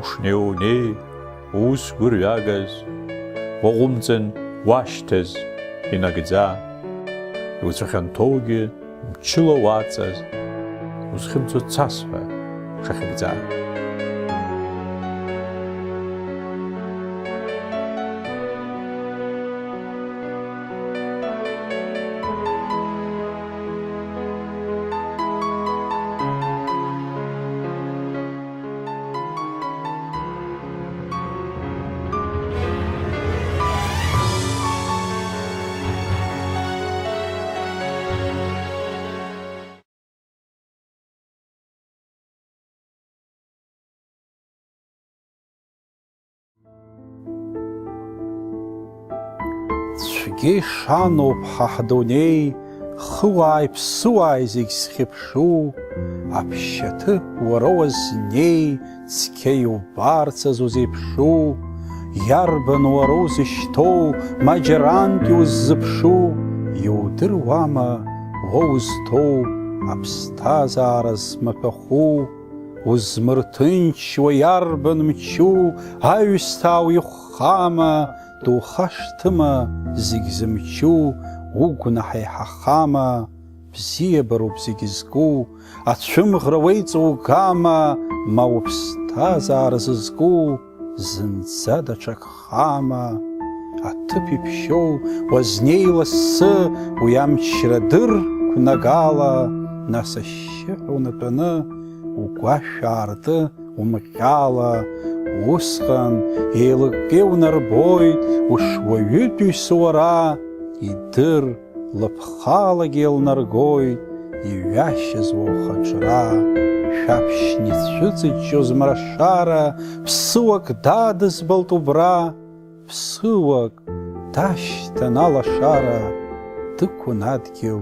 ушнеунеи, ус гәырҩагаз, уаҟәымҵан уашьҭаз инагӡа, иуцәахьанҭоугьы мчыла уаҵаз, узхьымӡо цас ҳәа шахьыгӡа. Цәгьа ишаноуп ҳа ҳдунеи, хыуааи ԥсыуааи зегь зхьыԥшу, аԥшьаҭыԥ уара уазнеи, цқьа иубарцаз узеиԥшу, иарбан уара узышьҭоу, ма џьарантәи уззыԥшу, иудыруама уа узҭоу аԥсҭазаара змаҭәахәу, узмырҭынчуа иарбан мчу, аҩсҭаа уихәхама, духашҭыма зегь зымчу, угәнаҳа иҳахама, бзиабароуп зегь зку, ацәымӷра уеиҵоугама, ма уԥсҭазаара зызку, зынӡа даҽак хама, аҭыԥ иԥшьоу уазнеи лассы, уи амчра дырқәнагала, нас ашьшьыҳәа унатәаны, угәашә аарты умҟьала, усҟан еилыкки унарбоит, ушуаҩытәыҩса уара, идыр лыԥхалагьы еилнаргоит, иҩашьаз уа ухаҿра, шәаԥшьны ицәыҵыҷҷоз мрашара, ԥсыуак дадызбалт убра, ԥсыуак дашьҭан алашара, дықәын адгьыл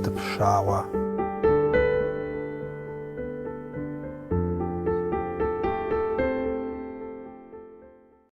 дыԥшаауа.